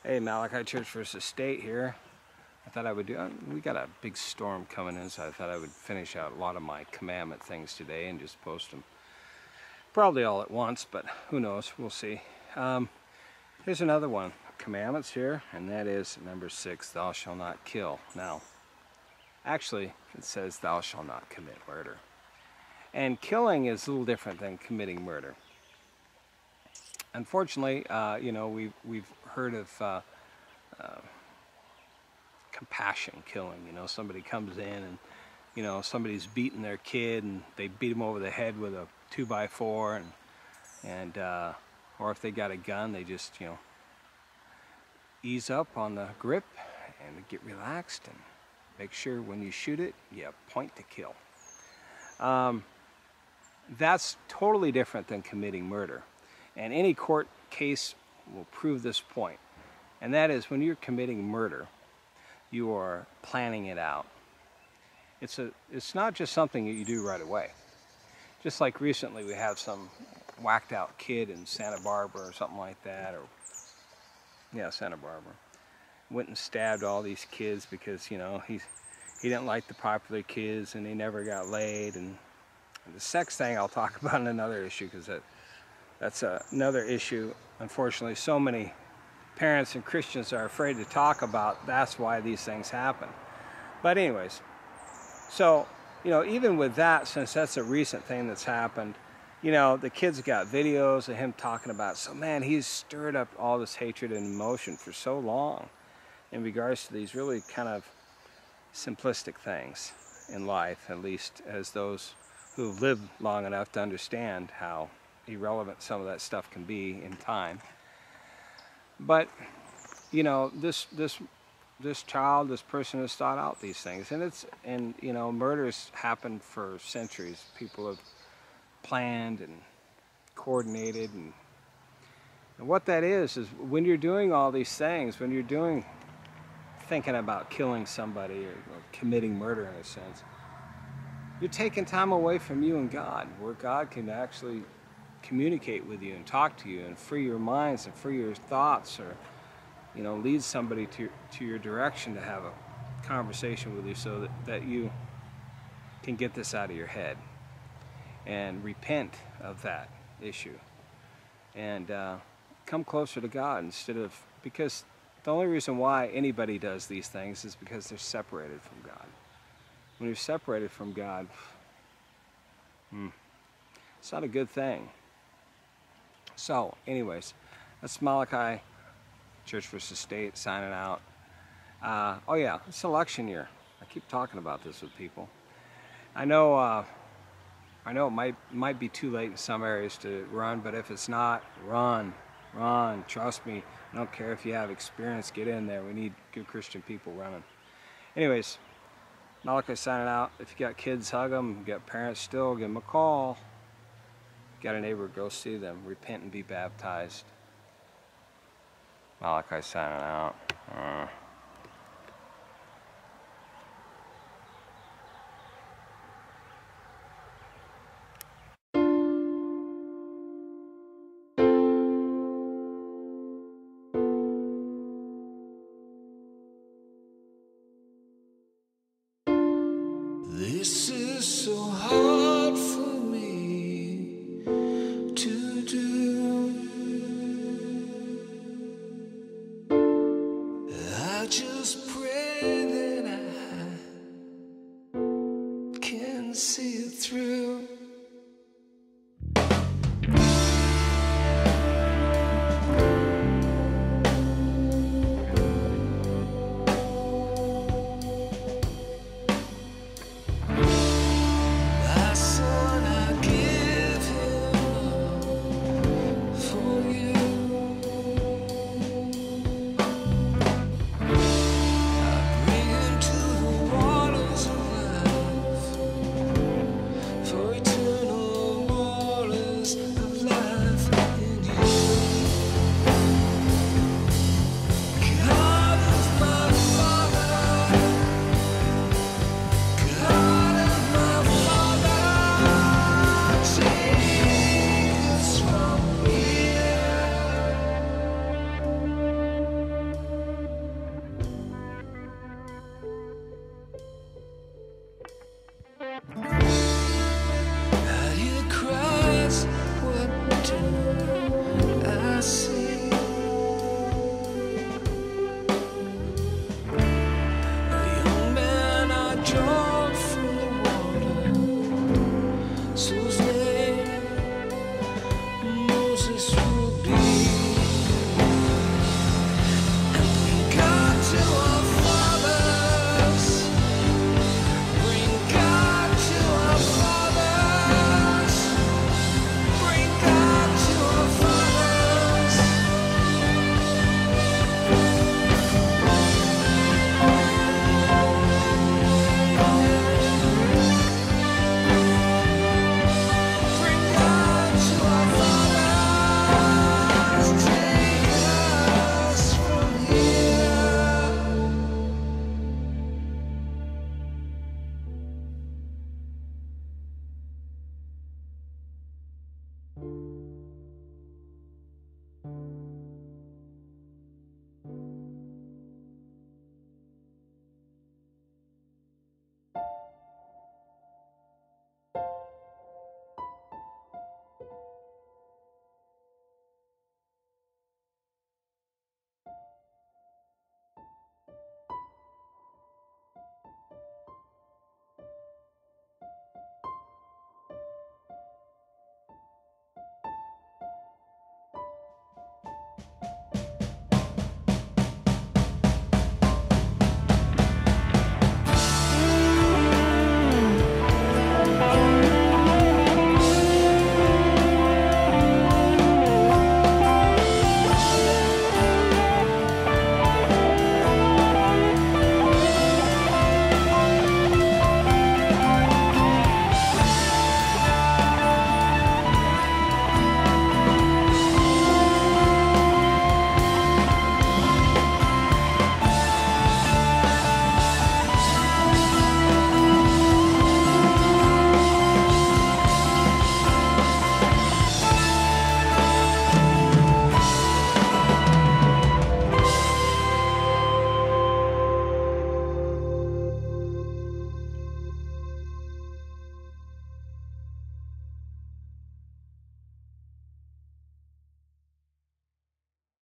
Hey, Malachi Church versus State here. I thought I would do, we got a big storm coming in, so I thought I would finish out a lot of my commandment things today and just post them. Probably all at once, but who knows, we'll see. Here's another one, commandments here, and that is number 6, thou shalt not kill. Now, actually, it says thou shalt not commit murder. And killing is a little different than committing murder. Unfortunately, we've heard of compassion killing. Somebody comes in and somebody's beating their kid and they beat him over the head with a 2x4 and or if they got a gun, they just ease up on the grip and get relaxed and make sure when you shoot it, you point to kill. That's totally different than committing murder. And any court case will prove this point. And that is, when you're committing murder, you are planning it out. It's not just something that you do right away. Just like recently we have some whacked out kid in Santa Barbara or something like that, Santa Barbara. Went and stabbed all these kids because, he didn't like the popular kids and they never got laid. And the sex thing I'll talk about in another issue, because that's another issue. Unfortunately, so many parents and Christians are afraid to talk about. That's why these things happen. But anyways, so even with that, since that's a recent thing that's happened, the kids got videos of him talking about it. So man, he's stirred up all this hatred and emotion for so long in regards to these really kind of simplistic things in life, at least as those who've lived long enough to understand how irrelevant some of that stuff can be in time. But this child, this person has thought out these things, and murders happen for centuries. People have planned and coordinated, and what that is when you're doing all these things, when you're thinking about killing somebody or committing murder in a sense, you're taking time away from you and God, where God can actually communicate with you and talk to you and free your minds and free your thoughts, or lead somebody to your direction to have a conversation with you, so that you can get this out of your head and repent of that issue and come closer to God, because the only reason why anybody does these things is because they're separated from God. When you're separated from God, it's not a good thing. So anyways, that's Malachi Church versus State signing out. Oh yeah, it's election year. I keep talking about this with people. I know it might be too late in some areas to run, but if it's not, run. Trust me. I don't care if you have experience, get in there. We need good Christian people running. Anyways, Malachi signing out. If you got kids, hug them. You got parents still, give them a call. Got a neighbor, go see them. Repent and be baptized. Malachi signing out. This is so hard.